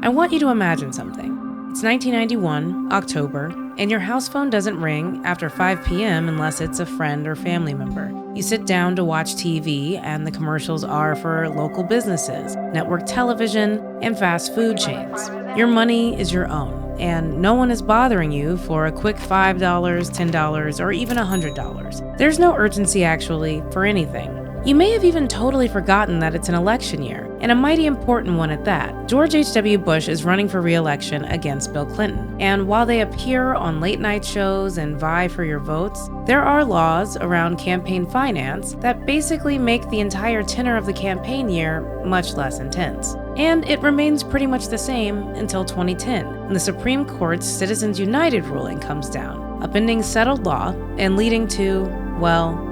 I want you to imagine something. It's 1991, October, and your house phone doesn't ring after 5 p.m. unless it's a friend or family member. You sit down to watch TV, and the commercials are for local businesses, network television, and fast food chains. Your money is your own, and no one is bothering you for a quick $5, $10, or even $100. There's no urgency, actually, for anything. You may have even totally forgotten that it's an election year, and a mighty important one at that. George H.W. Bush is running for re-election against Bill Clinton, and while they appear on late-night shows and vie for your votes, there are laws around campaign finance that basically make the entire tenor of the campaign year much less intense. And it remains pretty much the same until 2010, when the Supreme Court's Citizens United ruling comes down, upending settled law and leading to, well,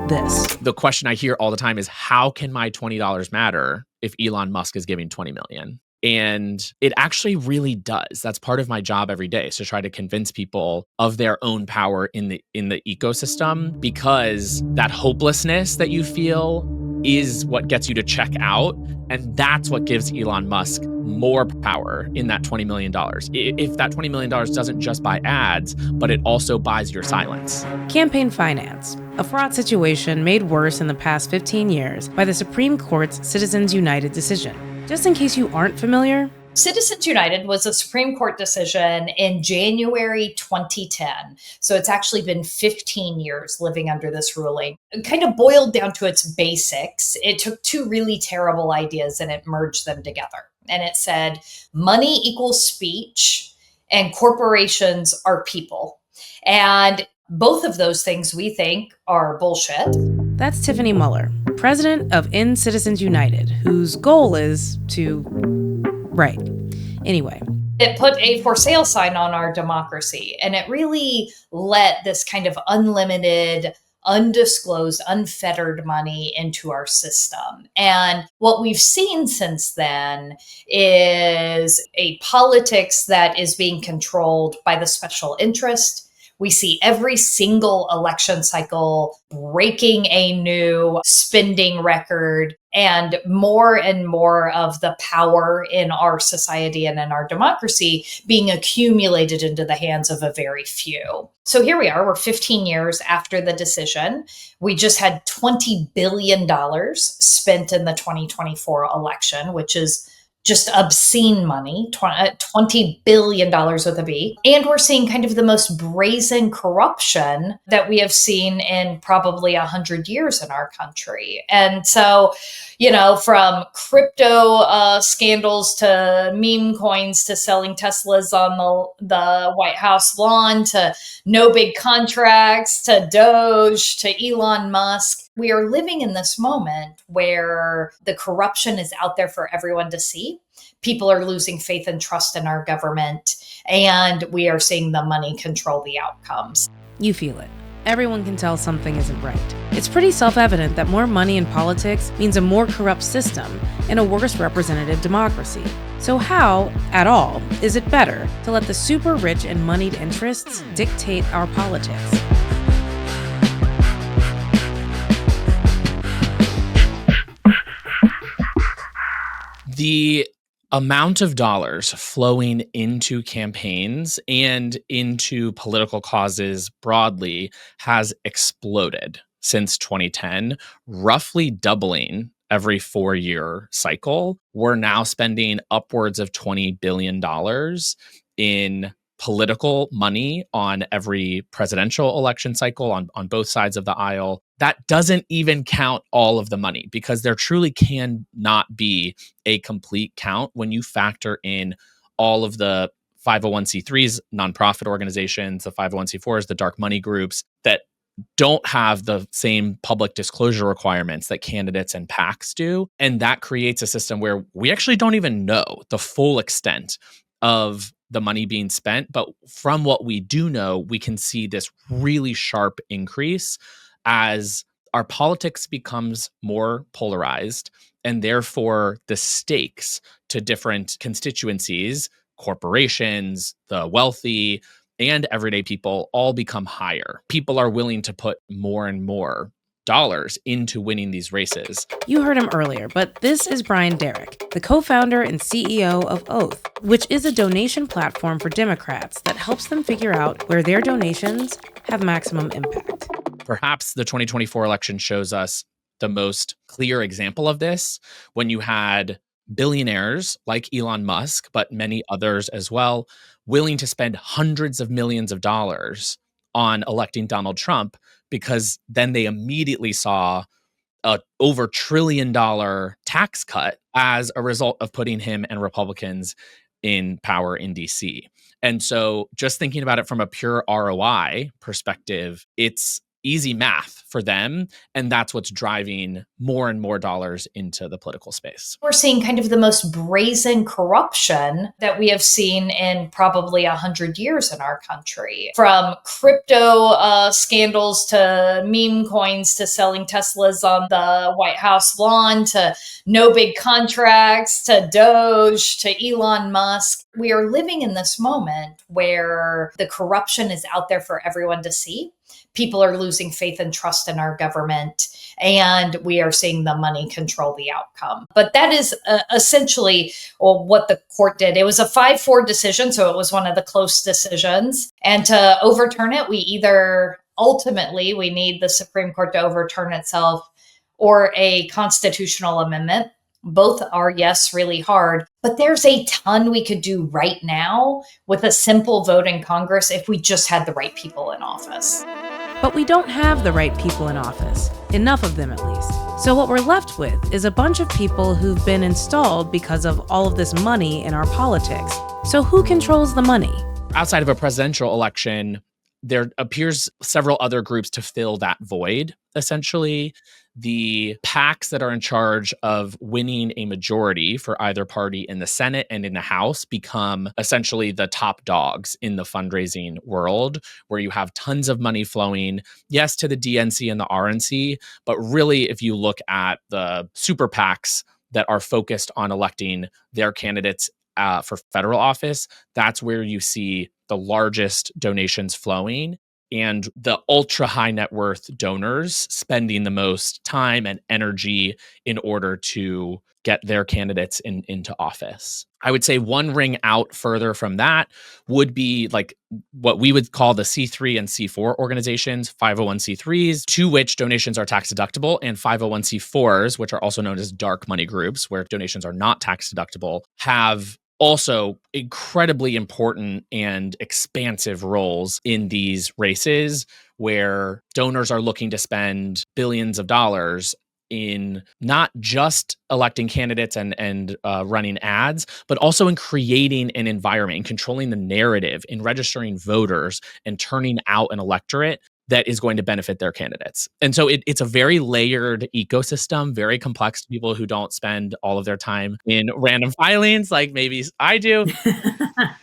this. The question I hear all the time is, how can my $20 matter if Elon Musk is giving $20 million? And it actually really does. That's part of my job every day, is to try to convince people of their own power in the ecosystem, because that hopelessness that you feel is what gets you to check out. And that's what gives Elon Musk more power in that $20 million. If that $20 million doesn't just buy ads, but it also buys your silence. Campaign finance, a fraught situation made worse in the past 15 years by the Supreme Court's Citizens United decision. Just in case you aren't familiar, Citizens United was a Supreme Court decision in January 2010. So it's actually been 15 years living under this ruling. It kind of boiled down to its basics. It took two really terrible ideas and it merged them together. And it said, money equals speech and corporations are people. And both of those things we think are bullshit. That's Tiffany Muller, president of End Citizens United, whose goal is to... Right. Anyway. It put a for sale sign on our democracy, and it really let this kind of unlimited, undisclosed, unfettered money into our system. And what we've seen since then is a politics that is being controlled by the special interest. We see every single election cycle breaking a new spending record, and more of the power in our society and in our democracy being accumulated into the hands of a very few. So here we are, we're 15 years after the decision. We just had $20 billion spent in the 2024 election, which is just obscene money, $20 billion with a B. And we're seeing kind of the most brazen corruption that we have seen in probably 100 years in our country. And so, from crypto scandals to meme coins to selling Teslas on the White House lawn to no big contracts to Doge to Elon Musk, we are living in this moment where the corruption is out there for everyone to see. People are losing faith and trust in our government, and we are seeing the money control the outcomes. You feel it. Everyone can tell something isn't right. It's pretty self-evident that more money in politics means a more corrupt system and a worse representative democracy. So how, at all, is it better to let the super rich and moneyed interests dictate our politics? The amount of dollars flowing into campaigns and into political causes broadly has exploded since 2010, roughly doubling every 4-year cycle. We're now spending upwards of $20 billion in political money on every presidential election cycle on both sides of the aisle. That doesn't even count all of the money, because there truly can not be a complete count when you factor in all of the 501c3s, nonprofit organizations, the 501c4s, the dark money groups that don't have the same public disclosure requirements that candidates and PACs do. And that creates a system where we actually don't even know the full extent of the money being spent. But from what we do know, we can see this really sharp increase as our politics becomes more polarized, and therefore the stakes to different constituencies, corporations, the wealthy, and everyday people all become higher. People are willing to put more and more dollars into winning these races. You heard him earlier, but this is Brian Derrick, the co-founder and CEO of Oath, which is a donation platform for Democrats that helps them figure out where their donations have maximum impact. Perhaps the 2024 election shows us the most clear example of this, when you had billionaires like Elon Musk, but many others as well, willing to spend hundreds of millions of dollars on electing Donald Trump, because then they immediately saw a over $1 trillion tax cut as a result of putting him and Republicans in power in DC. And so just thinking about it from a pure ROI perspective, it's easy math for them. And that's what's driving more and more dollars into the political space. We're seeing kind of the most brazen corruption that we have seen in probably 100 years in our country. From crypto scandals to meme coins to selling Teslas on the White House lawn to no big contracts to Doge to Elon Musk. We are living in this moment where the corruption is out there for everyone to see. People are losing faith and trust in our government, and we are seeing the money control the outcome. But that is essentially what the court did. It was a 5-4 decision, so it was one of the close decisions. And to overturn it, we need the Supreme Court to overturn itself or a constitutional amendment. Both are, yes, really hard, but there's a ton we could do right now with a simple vote in Congress if we just had the right people in office. But we don't have the right people in office, enough of them at least. So what we're left with is a bunch of people who've been installed because of all of this money in our politics. So who controls the money? Outside of a presidential election, there appears several other groups to fill that void, essentially. The PACs that are in charge of winning a majority for either party in the Senate and in the House become essentially the top dogs in the fundraising world, where you have tons of money flowing, yes, to the DNC and the RNC, but really, if you look at the super PACs that are focused on electing their candidates for federal office, that's where you see the largest donations flowing, and the ultra high net worth donors spending the most time and energy in order to get their candidates into office. I would say one ring out further from that would be like what we would call the C3 and C4 organizations, 501c3s, to which donations are tax deductible, and 501c4s, which are also known as dark money groups, where donations are not tax deductible, have also incredibly important and expansive roles in these races, where donors are looking to spend billions of dollars in not just electing candidates and running ads, but also in creating an environment, in controlling the narrative, in registering voters and turning out an electorate that is going to benefit their candidates. And so it's a very layered ecosystem, very complex to people who don't spend all of their time in random filings like maybe I do.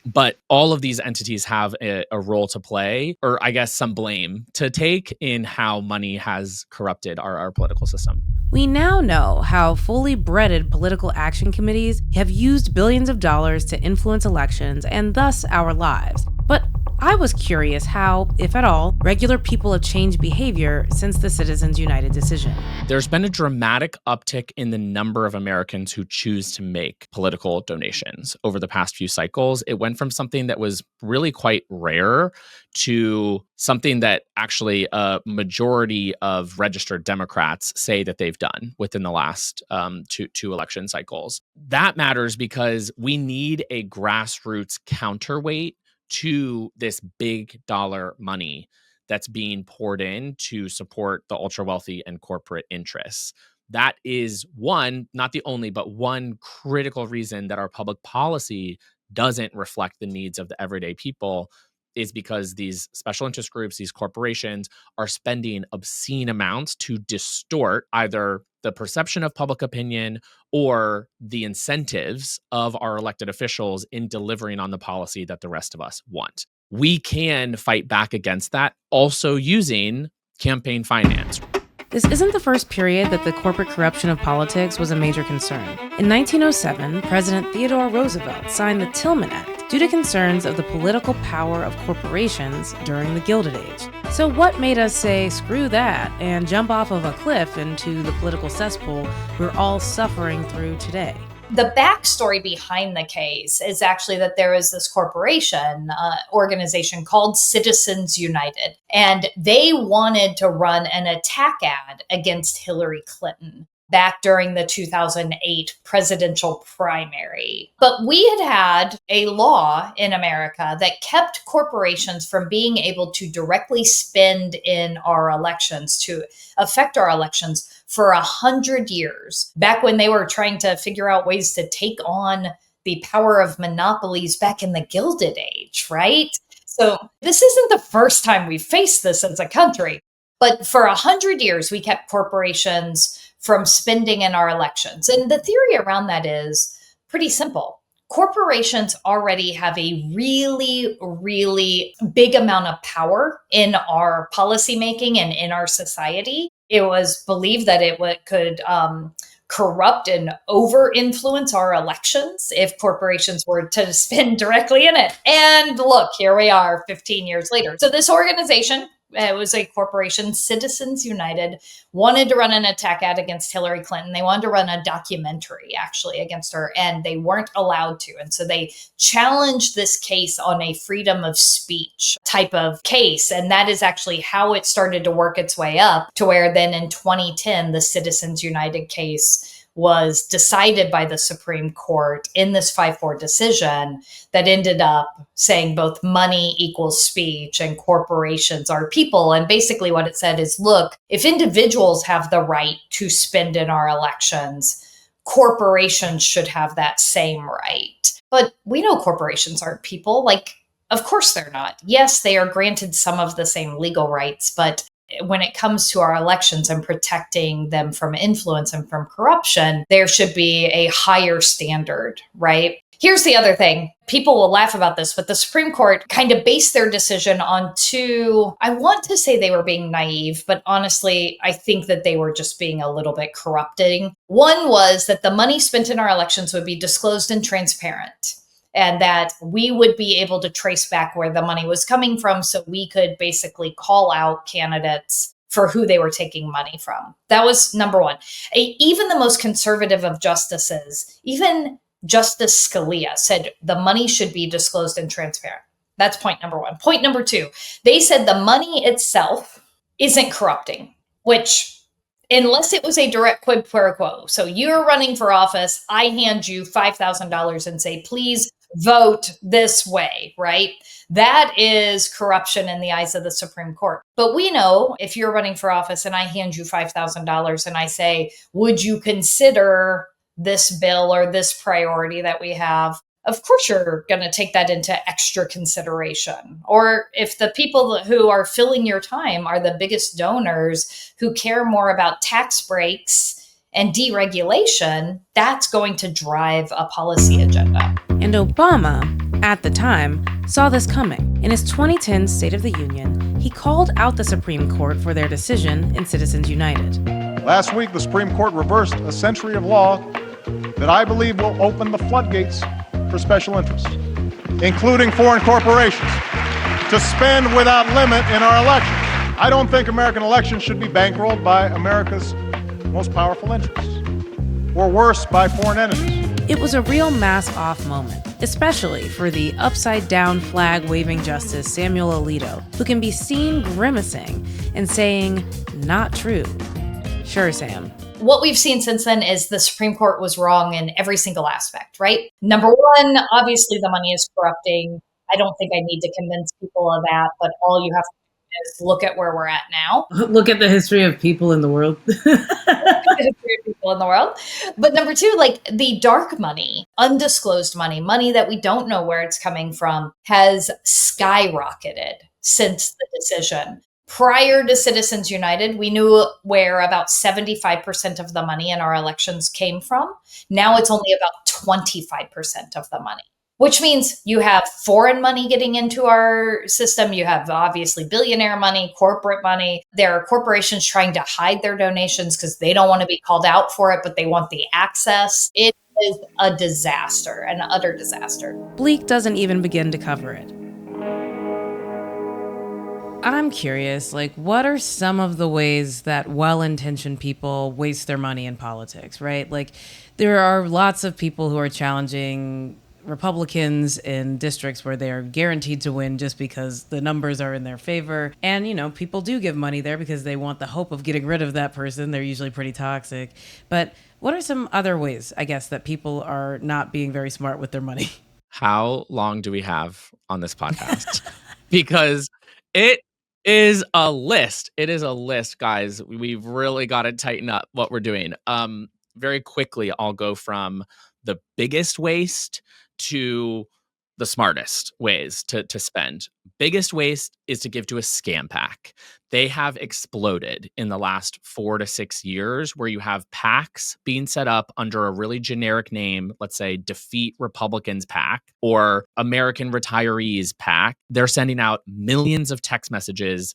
But all of these entities have a role to play, or I guess some blame to take in how money has corrupted our political system. We now know how fully breaded political action committees have used billions of dollars to influence elections and thus our lives. But I was curious how, if at all, regular people have changed behavior since the Citizens United decision. There's been a dramatic uptick in the number of Americans who choose to make political donations over the past few cycles. It went from something that was really quite rare to something that actually a majority of registered Democrats say that they've done within the last two election cycles. That matters because we need a grassroots counterweight to this big dollar money that's being poured in to support the ultra wealthy and corporate interests. That is one, not the only, but one critical reason that our public policy doesn't reflect the needs of the everyday people, is because these special interest groups, these corporations, are spending obscene amounts to distort either the perception of public opinion or the incentives of our elected officials in delivering on the policy that the rest of us want. We can fight back against that also using campaign finance. This isn't the first period that the corporate corruption of politics was a major concern. In 1907, President Theodore Roosevelt signed the Tillman Act due to concerns of the political power of corporations during the Gilded Age. So what made us say screw that and jump off of a cliff into the political cesspool we're all suffering through today? The backstory behind the case is actually that there is this organization called Citizens United, and they wanted to run an attack ad against Hillary Clinton back during the 2008 presidential primary. But we had a law in America that kept corporations from being able to directly spend in our elections, to affect our elections, for 100 years, back when they were trying to figure out ways to take on the power of monopolies back in the Gilded Age, right? So this isn't the first time we faced this as a country, but for 100 years, we kept corporations from spending in our elections. And the theory around that is pretty simple. Corporations already have a really, really big amount of power in our policymaking and in our society. It was believed that it could corrupt and over-influence our elections if corporations were to spend directly in it. And look, here we are 15 years later. So this organization, it was a corporation, Citizens United, wanted to run an attack ad against Hillary Clinton. They wanted to run a documentary actually against her, and they weren't allowed to. And so they challenged this case on a freedom of speech type of case. And that is actually how it started to work its way up to where then in 2010, the Citizens United case was decided by the Supreme Court in this 5-4 decision that ended up saying both money equals speech and corporations are people. And basically what it said is, look, if individuals have the right to spend in our elections, corporations should have that same right. But we know corporations aren't people. Like, of course they're not. Yes, they are granted some of the same legal rights, but when it comes to our elections and protecting them from influence and from corruption, there should be a higher standard, right? Here's the other thing. People will laugh about this, but the Supreme Court kind of based their decision on two, I want to say they were being naive, but honestly, I think that they were just being a little bit corrupting. One was that the money spent in our elections would be disclosed and transparent, and that we would be able to trace back where the money was coming from, so we could basically call out candidates for who they were taking money from. That was number one. Even the most conservative of justices, even Justice Scalia, said the money should be disclosed and transparent. That's point number one. Point number two, they said the money itself isn't corrupting, which, unless it was a direct quid pro quo. So you're running for office, I hand you $5,000 and say, please vote this way, right? That is corruption in the eyes of the Supreme Court. But we know if you're running for office and I hand you $5,000 and I say, would you consider this bill or this priority that we have? Of course, you're going to take that into extra consideration. Or if the people who are filling your time are the biggest donors who care more about tax breaks and deregulation, that's going to drive a policy agenda. And Obama, at the time, saw this coming. In his 2010 State of the Union, he called out the Supreme Court for their decision in Citizens United. Last week, the Supreme Court reversed a century of law that I believe will open the floodgates for special interests, including foreign corporations, to spend without limit in our elections. I don't think American elections should be bankrolled by America's most powerful interests, or worse, by foreign enemies. It was a real mask-off moment, especially for the upside-down flag-waving Justice Samuel Alito, who can be seen grimacing and saying, "Not true." Sure, Sam. What we've seen since then is the Supreme Court was wrong in every single aspect, right? Number one, obviously the money is corrupting. I don't think I need to convince people of that, but all you have to do is look at where we're at now. Look at the history of people in the world. People in the world. But number two, like the dark money, undisclosed money, money that we don't know where it's coming from, has skyrocketed since the decision. Prior to Citizens United, we knew where about 75% of the money in our elections came from. Now it's only about 25% of the money, which means you have foreign money getting into our system. You have obviously billionaire money, corporate money. There are corporations trying to hide their donations because they don't want to be called out for it, but they want the access. It is a disaster, an utter disaster. Bleak doesn't even begin to cover it. I'm curious, what are some of the ways that well-intentioned people waste their money in politics, right? There are lots of people who are challenging Republicans in districts where they are guaranteed to win just because the numbers are in their favor. And, people do give money there because they want the hope of getting rid of that person. They're usually pretty toxic. But what are some other ways, I guess, that people are not being very smart with their money? How long do we have on this podcast? Because it is a list. It is a list, guys. We've really got to tighten up what we're doing. Very quickly, I'll go from the biggest waste to the smartest ways to spend. Biggest waste is to give to a scam PAC. They have exploded in the last 4 to 6 years, where you have PACs being set up under a really generic name, let's say Defeat Republicans PAC or American Retirees PAC. They're sending out millions of text messages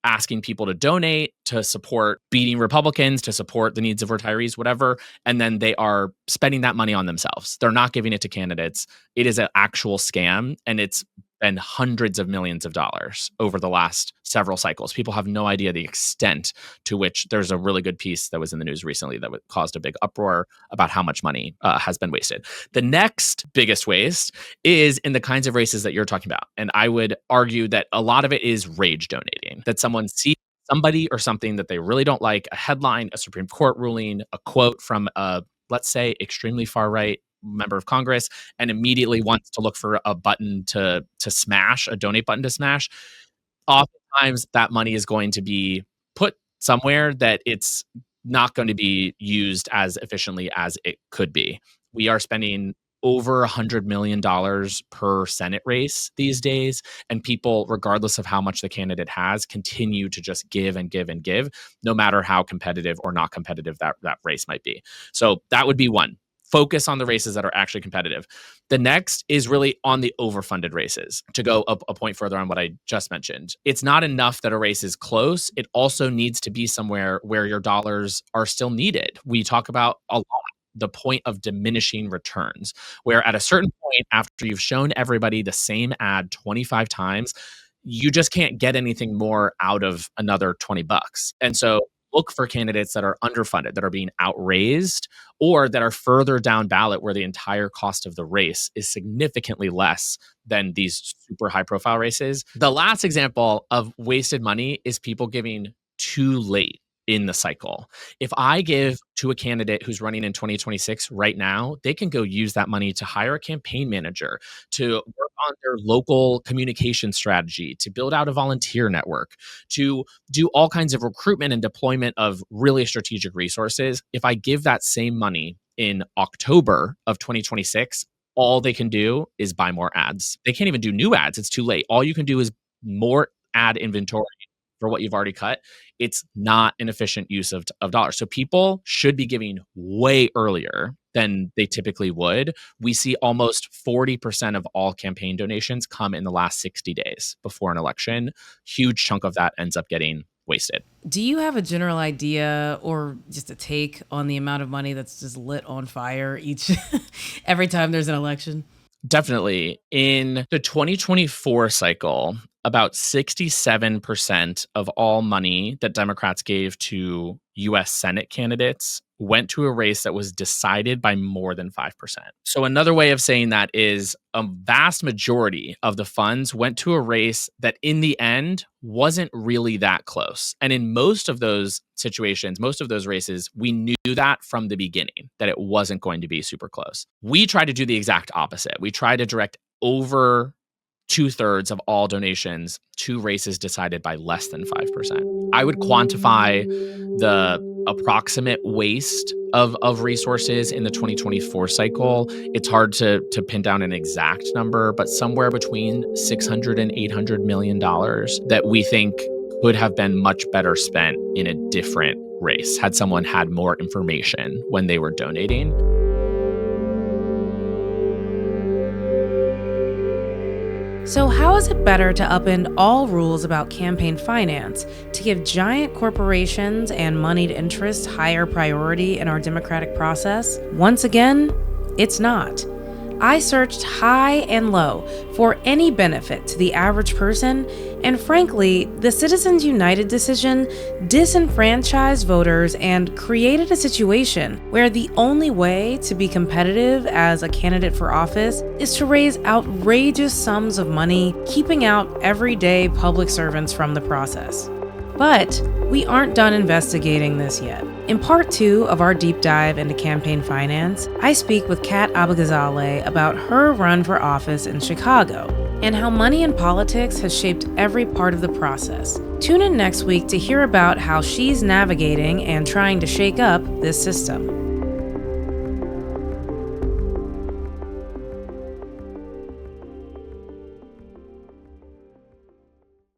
asking people to donate, to support beating Republicans, to support the needs of retirees, whatever. And then they are spending that money on themselves. They're not giving it to candidates. It is an actual scam, and it's been hundreds of millions of dollars over the last several cycles. People have no idea the extent to which. There's a really good piece that was in the news recently that caused a big uproar about how much money has been wasted. The next biggest waste is in the kinds of races that you're talking about. And I would argue that a lot of it is rage donating, that someone sees somebody or something that they really don't like, a headline, a Supreme Court ruling, a quote from a, let's say, extremely far right member of Congress, and immediately wants to look for a button to smash, a donate button to smash. Oftentimes that money is going to be put somewhere that it's not going to be used as efficiently as it could be. We are spending over $100 million per Senate race these days, and people, regardless of how much the candidate has, continue to just give and give and give, no matter how competitive or not competitive that race might be. So that would be one. Focus on the races that are actually competitive. The next is really on the overfunded races. To go a point further on what I just mentioned, it's not enough that a race is close. It also needs to be somewhere where your dollars are still needed. We talk about a lot the point of diminishing returns, where at a certain point, after you've shown everybody the same ad 25 times, you just can't get anything more out of another $20. And so look for candidates that are underfunded, that are being outraised, or that are further down ballot where the entire cost of the race is significantly less than these super high profile races. The last example of wasted money is people giving too late in the cycle. If I give to a candidate who's running in 2026 right now, they can go use that money to hire a campaign manager, to work on their local communication strategy, to build out a volunteer network, to do all kinds of recruitment and deployment of really strategic resources. If I give that same money in October of 2026, all they can do is buy more ads. They can't even do new ads. It's too late. All you can do is more ad inventory for what you've already cut. It's not an efficient use of dollars. So people should be giving way earlier than they typically would. We see almost 40% of all campaign donations come in the last 60 days before an election. Huge chunk of that ends up getting wasted. Do you have a general idea or just a take on the amount of money that's just lit on fire every time there's an election? Definitely. In the 2024 cycle, about 67% of all money that Democrats gave to U.S. Senate candidates went to a race that was decided by more than 5%. So another way of saying that is a vast majority of the funds went to a race that in the end wasn't really that close. And in most of those situations, most of those races, we knew that from the beginning, that it wasn't going to be super close. We tried to do the exact opposite. We tried to direct over 2/3 of all donations to races decided by less than 5%. I would quantify the approximate waste of resources in the 2024 cycle. It's hard to pin down an exact number, but somewhere between $600 and $800 million that we think could have been much better spent in a different race had someone had more information when they were donating. So how is it better to upend all rules about campaign finance to give giant corporations and moneyed interests higher priority in our democratic process? Once again, It's not. I searched high and low for any benefit to the average person, and frankly, the Citizens United decision disenfranchised voters and created a situation where the only way to be competitive as a candidate for office is to raise outrageous sums of money, keeping out everyday public servants from the process. But we aren't done investigating this yet. In part 2 of our deep dive into campaign finance, I speak with Kat Abughazaleh about her run for office in Chicago and how money in politics has shaped every part of the process. Tune in next week to hear about how she's navigating and trying to shake up this system.